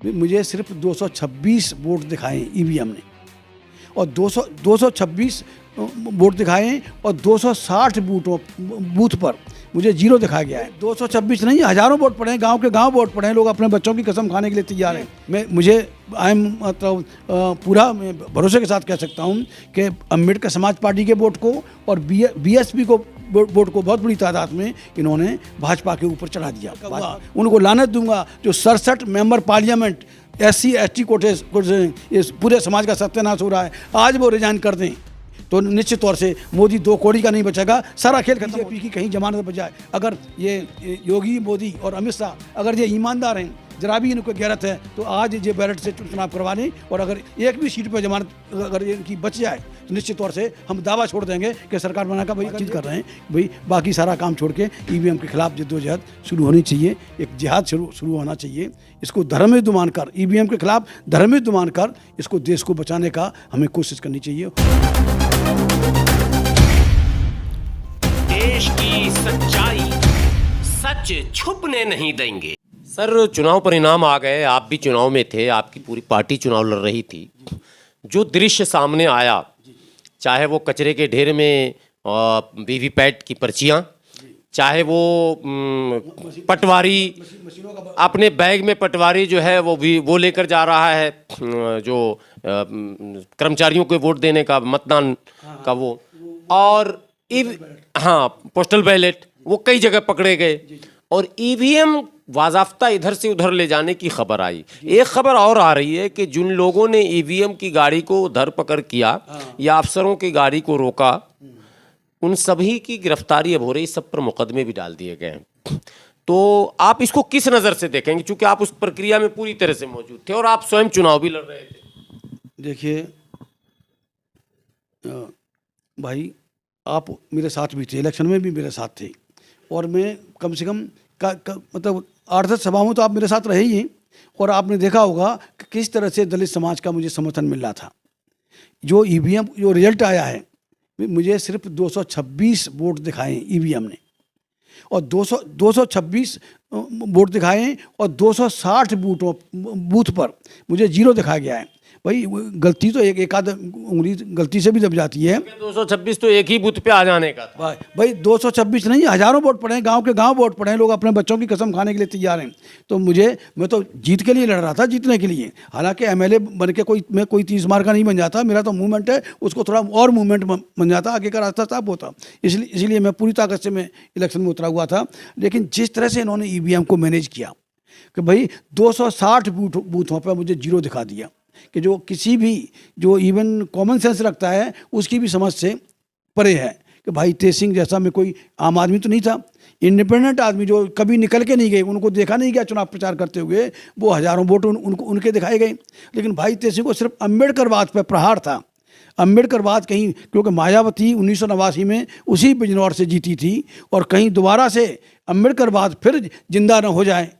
मुझे सिर्फ 226 वोट दिखाए ईवीएम ने, और 226 वोट दिखाए और 260 बूथ पर मुझे जीरो दिखाया गया है। 226 नहीं, हज़ारों वोट पड़े हैं, गांव के गांव वोट पड़े हैं। लोग अपने बच्चों की कसम खाने के लिए तैयार हैं। मुझे मतलब पूरा भरोसे के साथ कह सकता हूं कि अम्बेडकर समाज पार्टी के वोट को और बीएसपी को वोट को बहुत बड़ी तादाद में इन्होंने भाजपा के ऊपर चढ़ा दिया। उनको लानत दूंगा जो 67 मेंबर पार्लियामेंट SC ST कोटे इस पूरे समाज का सत्यानाश हो रहा है। आज वो रिजाइन कर दें तो निश्चित तौर से मोदी 2 कौड़ी का नहीं बचेगा, सारा खेल खत्म। बीजेपी की कहीं जमानत बच जाए। अगर ये योगी, मोदी और अमित शाह अगर ये ईमानदार हैं, जरा भी इनको गैरत है, तो आज ये बैलेट से चुनाव करवा लें, और अगर एक भी सीट पर जमानत अगर इनकी बच जाए तो निश्चित तौर से हम दावा छोड़ देंगे कि सरकार बनाकर भाई चीज़ कर रहे हैं। भाई बाकी सारा काम छोड़ के ईवीएम के खिलाफ जद्दोजहद शुरू होनी चाहिए, एक जिहाद शुरू होना चाहिए। इसको धर्म युद्ध मानकर, ईवीएम के खिलाफ धर्म युद्ध मानकर इसको देश को बचाने का हमें कोशिश करनी चाहिए। देश की सच्चाई सच छुपने नहीं देंगे। सर, चुनाव परिणाम आ गए, आप भी चुनाव में थे, आपकी पूरी पार्टी चुनाव लड़ रही थी। जो दृश्य सामने आया, चाहे वो कचरे के ढेर में वीवीपैट की पर्चियां, चाहे वो पटवारी अपने बैग में पटवारी जो है वो लेकर जा रहा है, जो कर्मचारियों को वोट देने का, मतदान का वो, और हाँ पोस्टल बैलेट, वो कई जगह पकड़े गए। और ईवीएम वाजाफ्ता इधर से उधर ले जाने की खबर आई। एक खबर और आ रही है कि जिन लोगों ने ईवीएम की गाड़ी को धरपकड़ किया या अफसरों की गाड़ी को रोका, उन सभी की गिरफ्तारी अब हो रही, सब पर मुकदमे भी डाल दिए गए हैं। तो आप इसको किस नज़र से देखेंगे, क्योंकि आप उस प्रक्रिया में पूरी तरह से मौजूद थे और आप स्वयं चुनाव भी लड़ रहे थे? देखिए भाई, आप मेरे साथ भी थे, इलेक्शन में भी मेरे साथ थे, और मैं कम से कम मतलब 8-10 सभाओं में तो आप मेरे साथ रहे ही हैं, और आपने देखा होगा कि किस तरह से दलित समाज का मुझे समर्थन मिल रहा था। जो ईवीएम जो रिजल्ट आया है, मुझे सिर्फ 226 वोट दिखाए ईवीएम ने, और 226 वोट दिखाए और 260 बूथ पर मुझे जीरो दिखाया गया है। भाई गलती तो एक आध उंगली गलती से भी दब जाती है। 226 तो एक ही बूथ पे आ जाने का था। भाई 226 नहीं, हज़ारों वोट पड़े हैं, गांव के गांव वोट पड़े हैं। लोग अपने बच्चों की कसम खाने के लिए तैयार हैं। तो मैं तो जीत के लिए लड़ रहा था, जीतने के लिए। हालांकि MLA बन के मैं कोई 30 मार का नहीं बन जाता, मेरा तो मूवमेंट है, उसको थोड़ा और मूवमेंट बन जाता, आगे का रास्ता साफ होता। इसलिए मैं पूरी ताकत से मैं इलेक्शन में उतरा हुआ था। लेकिन जिस तरह से इन्होंने EVM को मैनेज किया कि भाई 260 बूथों पर मुझे जीरो दिखा दिया, कि जो किसी भी जो इवन कॉमन सेंस रखता है उसकी भी समझ से परे है। कि भाई तेज सिंह जैसा मैं कोई आम आदमी तो नहीं था, इंडिपेंडेंट आदमी जो कभी निकल के नहीं गए, उनको देखा नहीं गया चुनाव प्रचार करते हुए, वो हज़ारों वोट उनके दिखाए गए। लेकिन भाई तेज सिंह को सिर्फ अम्बेडकरवाद पर प्रहार था। अम्बेडकरवाद कहीं, क्योंकि मायावती 1989 में उसी बिजनौर से जीती थी, और कहीं दोबारा से अम्बेडकरवाद फिर जिंदा न हो जाए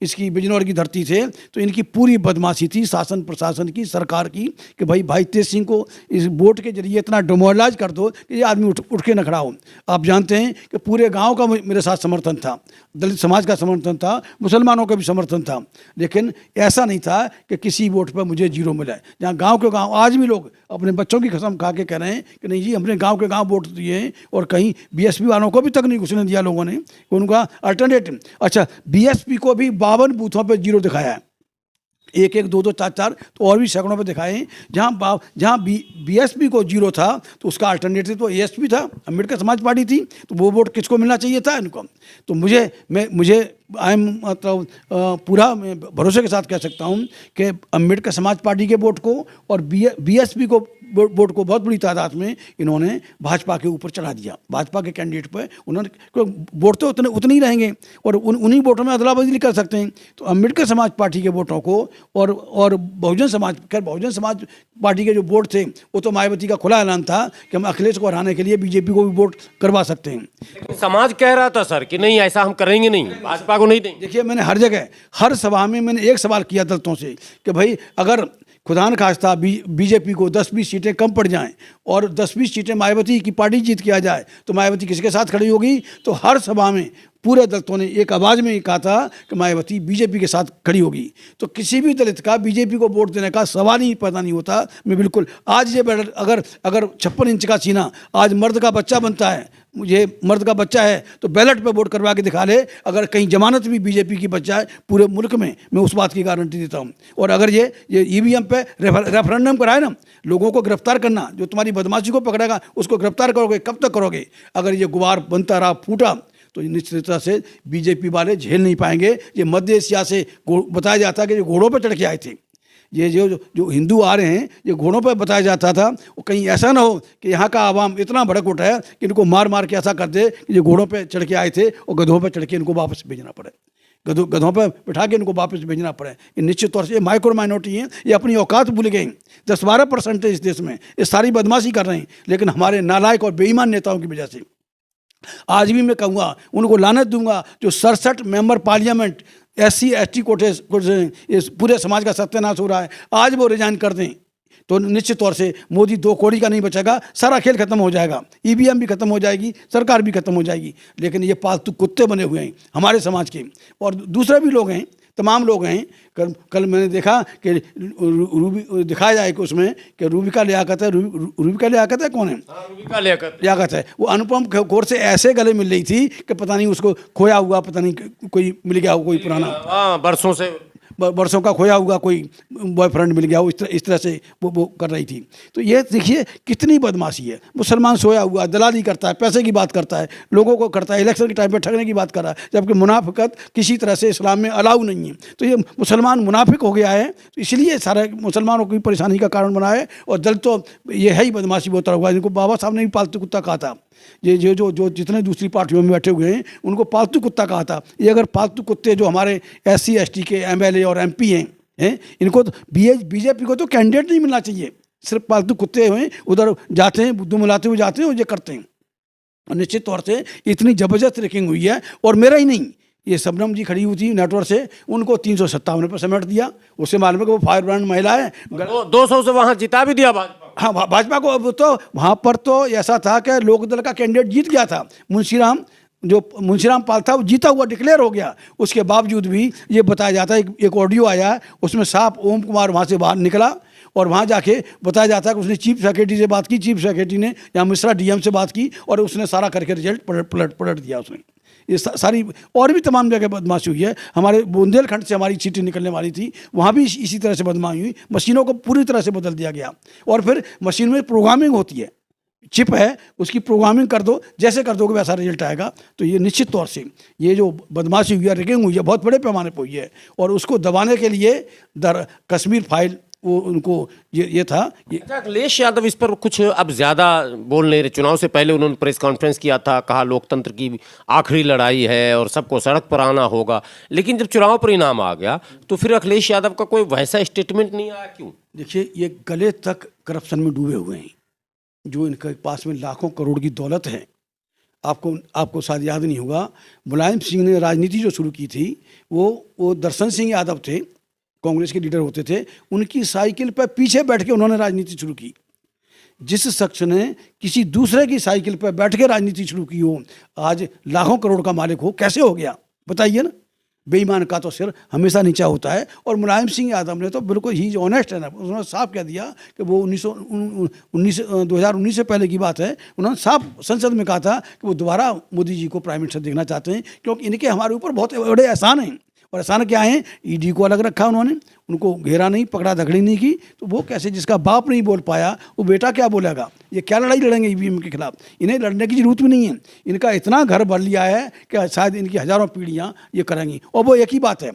इसकी बिजनौर की धरती से, तो इनकी पूरी बदमाशी थी शासन प्रशासन की, सरकार की, कि भाई तेज सिंह को इस वोट के जरिए इतना डिमोरलाइज कर दो कि ये आदमी उठ के न खड़ा हो। आप जानते हैं कि पूरे गांव का मेरे साथ समर्थन था, दलित समाज का समर्थन था, मुसलमानों का भी समर्थन था। लेकिन ऐसा नहीं था कि किसी वोट पर मुझे जीरो मिला है। जहाँ गाँव के गाँव आज भी लोग अपने बच्चों की कसम खा के कह रहे हैं कि नहीं जी, हमने गाँव के गाँव वोट दिए हैं, और कहीं BSP वालों को भी तक नहीं घुसने दिया लोगों ने, उनका अल्टरनेटिव। अच्छा, BSP को भी 52 बूथों पर जीरो दिखाया है, 1-1, 2-2, 4-4, तो और भी सैकड़ों पे दिखाए हैं। जहाँ BSP को जीरो था, तो उसका अल्टरनेटिव तो ASP था, अम्बेडकर समाज पार्टी थी। तो वो वोट किसको मिलना चाहिए था? इनको। तो मुझे मतलब पूरा भरोसे के साथ कह सकता हूँ कि अम्बेडकर समाज पार्टी के वोट को और BSP को वोट को बहुत बड़ी तादाद में इन्होंने भाजपा के ऊपर चढ़ा दिया। भाजपा के कैंडिडेट पर उन्होंने, वोट तो उतने ही रहेंगे और उन्हीं वोटों में अदला बदली कर सकते हैं। तो अम्बेडकर समाज पार्टी के वोटों को और बहुजन समाज पार्टी के जो वोट थे, वो तो मायावती का खुला ऐलान था कि हम अखिलेश को हराने के लिए BJP को भी वोट करवा सकते हैं। समाज कह रहा था सर कि नहीं, ऐसा हम करेंगे नहीं, भाजपा को नहीं देंगे। देखिए, मैंने हर जगह हर सभा में मैंने एक सवाल किया दलितों से कि भाई अगर खुदा न खास्ता बीजेपी को 10-20 सीटें कम पड़ जाएं और 10-20 सीटें मायावती की पार्टी जीत के आ जाए तो मायावती किसके साथ खड़ी होगी? तो हर सभा में पूरे दलितों ने एक आवाज़ में कहा था कि मायावती बीजेपी के साथ खड़ी होगी। तो किसी भी दलित का बीजेपी को वोट देने का सवाल ही पैदा नहीं होता। मैं बिल्कुल आज ये अगर 56 इंच का सीना आज मर्द का बच्चा बनता है, मुझे मर्द का बच्चा है तो बैलेट पे वोट करवा के दिखा ले, अगर कहीं जमानत भी बीजेपी की बच्चा है पूरे मुल्क में, मैं उस बात की गारंटी देता हूँ। और अगर ये ईवीएम पे रेफरेंडम कराए ना, लोगों को गिरफ्तार करना, जो तुम्हारी बदमाशी को पकड़ेगा उसको गिरफ्तार करोगे, कब तक करोगे? अगर ये गुबार बनता रहा फूटा तो निश्चितता से बीजेपी वाले झेल नहीं पाएंगे। ये मध्य एशिया से बताया जाता है कि ये घोड़ों पर चढ़ के आए थे, ये जो हिंदू आ रहे हैं ये घोड़ों पर बताया जाता था। वो कहीं ऐसा ना हो कि यहाँ का आवाम इतना भड़क उठा है कि इनको मार मार के ऐसा कर दे कि ये घोड़ों पे चढ़ के आए थे और गधों पे चढ़ के इनको वापस भेजना पड़े, गधों पे बिठा के इनको वापस भेजना पड़े। ये निश्चित तौर से माइक्रो माइनॉरिटी हैं, ये अपनी औकात भूल गए। 10-12% इस देश में ये सारी बदमाशी कर रहे हैं, लेकिन हमारे नालायक और बेईमान नेताओं की वजह से आज भी मैं कहूँगा, उनको लानत दूंगा जो 67 मेंबर पार्लियामेंट SC ST कोटे इस पूरे समाज का सत्यानाश हो रहा है, आज वो रिजाइन कर दें तो निश्चित तौर से मोदी 2 कौड़ी का नहीं बचेगा, सारा खेल खत्म हो जाएगा, ईवीएम भी खत्म हो जाएगी, सरकार भी खत्म हो जाएगी। लेकिन ये पालतू कुत्ते बने हुए हैं हमारे समाज के, और दूसरे भी लोग हैं, तमाम लोग हैं। कल मैंने देखा कि रूबी दिखाया जाए कि उसमें कि रूबिका लियाकत है, रूबिका लियाकत है, कौन है? रूबिका लियाकत है। वो अनुपम खेर से ऐसे गले मिल रही थी कि पता नहीं उसको खोया हुआ, पता नहीं कोई मिल गया हो, कोई पुराना बरसों का खोया हुआ कोई बॉयफ्रेंड मिल गया हो, इस तरह से वो कर रही थी। तो ये देखिए कितनी बदमाशी है। मुसलमान सोया हुआ दलाली करता है, पैसे की बात करता है, लोगों को करता है, इलेक्शन के टाइम पे ठगने की बात कर रहा है, जबकि मुनाफिकत किसी तरह से इस्लाम में अलाउ नहीं है। तो ये मुसलमान मुनाफिक हो गया है, तो इसलिए सारे मुसलमानों की परेशानी का कारण बना है। और दलितों ये है ही बदमाशी बहुत तरह हुआ। इनको बाबा साहब ने भी पालतू कुत्ता कहा था। ये जो जितने दूसरी पार्टियों में बैठे हुए हैं उनको पालतू कुत्ता कहा था। ये अगर पालतू कुत्ते जो हमारे SC ST के MLA और MP हैं इनको तो बीजेपी को तो कैंडिडेट नहीं मिलना चाहिए। सिर्फ पालतू कुत्ते हुए उधर जाते हैं, बुद्धू मिलाते हुए जाते हैं और ये करते हैं। और निश्चित तौर से इतनी ज़बरदस्त रैंकिंग हुई है। और मेरा ही नहीं, ये शबनम जी खड़ी हुई थी नेटवर्क से, उनको 357 पर समेट दिया। उससे मालूम है कि वो फायर ब्रांड महिला है। 200 से वहाँ जिता भी दिया भाजपा। हाँ, भाजपा को तो वहाँ पर तो ऐसा था कि लोकदल का कैंडिडेट जीत गया था। मुंशीराम पाल था वो जीता हुआ डिक्लेयर हो गया। उसके बावजूद भी ये बताया जाता है, एक ऑडियो आया उसमें साफ ओम कुमार वहाँ से बाहर निकला और वहाँ जाके बताया जाता है कि उसने चीफ सेक्रेटरी से बात की, चीफ सेक्रेटरी ने या मिश्रा DM से बात की और उसने सारा करके रिजल्ट पलट दिया उसने। ये सारी और भी तमाम जगह बदमाशी हुई है। हमारे बुंदेलखंड से हमारी सीटें निकलने वाली थी, वहाँ भी इसी तरह से बदमाशी हुई। मशीनों को पूरी तरह से बदल दिया गया। और फिर मशीन में प्रोग्रामिंग होती है, चिप है, उसकी प्रोग्रामिंग कर दो, जैसे कर दोगे वैसा रिजल्ट आएगा। तो ये निश्चित तौर से ये जो बदमाशी हुई है, रैगिंग हुई है, बहुत बड़े पैमाने पर हुई है। और उसको दबाने के लिए कश्मीर फाइल वो उनको ये था। अखिलेश यादव इस पर कुछ अब ज़्यादा बोल नहीं रहे। चुनाव से पहले उन्होंने प्रेस कॉन्फ्रेंस किया था, कहा लोकतंत्र की आखिरी लड़ाई है और सबको सड़क पर आना होगा। लेकिन जब चुनाव परिणाम आ गया तो फिर अखिलेश यादव का कोई वैसा स्टेटमेंट नहीं आया, क्यों? देखिए, ये गले तक करप्शन में डूबे हुए हैं। जो इनके पास में लाखों करोड़ की दौलत है, आपको शायद याद नहीं होगा, मुलायम सिंह ने राजनीति जो शुरू की थी वो दर्शन सिंह यादव थे, कांग्रेस के लीडर होते थे, उनकी साइकिल पर पीछे बैठ के उन्होंने राजनीति शुरू की। जिस शख्स ने किसी दूसरे की साइकिल पर बैठ के राजनीति शुरू की हो, आज लाखों करोड़ का मालिक हो, कैसे हो गया बताइए ना। बेईमान का तो सिर हमेशा नीचा होता है। और मुलायम सिंह यादव ने तो बिल्कुल ही ऑनेस्ट है ना, उन्होंने साफ कह दिया कि वो 2019 से पहले की बात है। उन्होंने साफ संसद में कहा था कि वो दोबारा मोदी जी को प्राइम मिनिस्टर देखना चाहते हैं, क्योंकि इनके हमारे ऊपर बहुत बड़े एहसान हैं। और एहसान क्या है? ED को अलग रखा उन्होंने, उनको घेरा नहीं, पकड़ा धकड़ी नहीं की। तो वो कैसे, जिसका बाप नहीं बोल पाया वो बेटा क्या बोलेगा? ये क्या लड़ाई लड़ेंगे EVM के खिलाफ? इन्हें लड़ने की जरूरत भी नहीं है। इनका इतना घर भर लिया है कि शायद इनकी हज़ारों पीढ़ियाँ ये करेंगी। और वो एक ही बात है,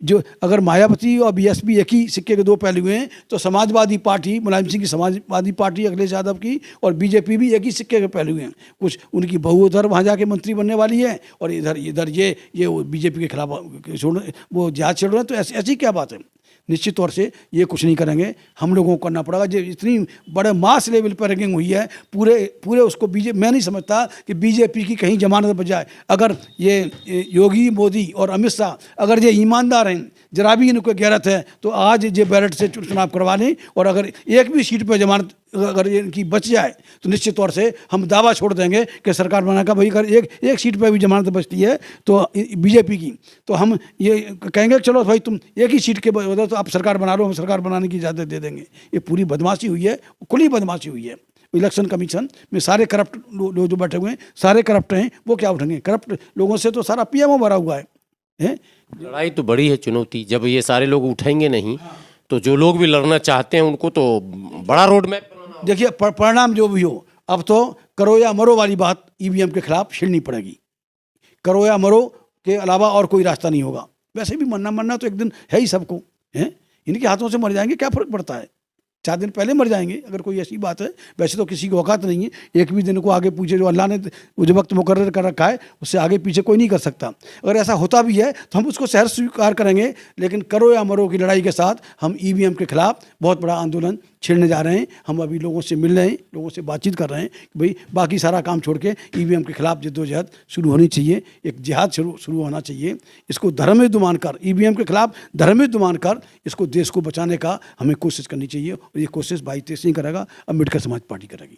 जो अगर मायावती और BSP एक ही सिक्के के दो पहलू हैं, तो समाजवादी पार्टी, मुलायम सिंह की समाजवादी पार्टी, अखिलेश यादव की, और BJP भी एक ही सिक्के के पहलू हैं। कुछ उनकी बहू उधर वहाँ जाके मंत्री बनने वाली है और इधर ये BJP के खिलाफ वो जहाज छेड़ रहे हैं। तो ऐसी क्या बात है? निश्चित तौर से ये कुछ नहीं करेंगे, हम लोगों को करना पड़ेगा। जो इतनी बड़े मास लेवल पर रैंकिंग हुई है, पूरे उसको मैं नहीं समझता कि BJP की कहीं जमानत बच जाए। अगर ये योगी, मोदी और अमित शाह अगर ये ईमानदार हैं, जरा भी इनको गैरत है तो आज ये बैलेट से चुनाव करवा लें, और अगर एक भी सीट पर जमानत अगर इनकी बच जाए तो निश्चित तौर से हम दावा छोड़ देंगे कि सरकार बनाकर भाई अगर एक सीट पर भी जमानत बचती है तो बीजेपी की, तो हम ये कहेंगे चलो भाई तुम एक ही सीट के वजह तो आप सरकार बना लो, हम सरकार बनाने की इजाज़त दे देंगे। ये पूरी बदमाशी हुई है, खुली बदमाशी हुई है। इलेक्शन कमीशन में सारे करप्ट लोग जो बैठे हुए हैं सारे करप्ट हैं, वो क्या उठेंगे? करप्ट लोगों से तो सारा पीएमओ भरा हुआ है? लड़ाई तो बड़ी है, चुनौती। जब ये सारे लोग उठेंगे नहीं तो जो लोग भी लड़ना चाहते हैं उनको तो बड़ा रोड मैप बनाना होगा। देखिए परिणाम जो भी हो, अब तो करो या मरो वाली बात ईवीएम के खिलाफ छिड़नी पड़ेगी। करो या मरो के अलावा और कोई रास्ता नहीं होगा। वैसे भी मरना तो एक दिन है ही सबको, है? इनके हाथों से मर जाएंगे, क्या फर्क पड़ता है? 4 दिन पहले मर जाएंगे अगर कोई ऐसी बात है। वैसे तो किसी की औकात नहीं है एक भी दिन को आगे पीछे, जो अल्लाह ने जो वक्त मुकर्रर कर रखा है उससे आगे पीछे कोई नहीं कर सकता। अगर ऐसा होता भी है तो हम उसको सहर्ष स्वीकार करेंगे, लेकिन करो या मरो की लड़ाई के साथ हम ईवीएम के खिलाफ बहुत बड़ा आंदोलन छेड़ने जा रहे हैं। हम अभी लोगों से मिल रहे हैं, लोगों से बातचीत कर रहे हैं कि भाई बाकी सारा काम छोड़ के ईवीएम के खिलाफ जद्दोजहद शुरू होनी चाहिए, एक जिहाद शुरू होना चाहिए। इसको धर्म युद्ध मानकर, ईवीएम के खिलाफ धर्म युद्ध मानकर इसको देश को बचाने का हमें कोशिश करनी चाहिए, और ये कोशिश भाई तेज सिंह करेगा, अम्बेडकर समाज पार्टी करेगी।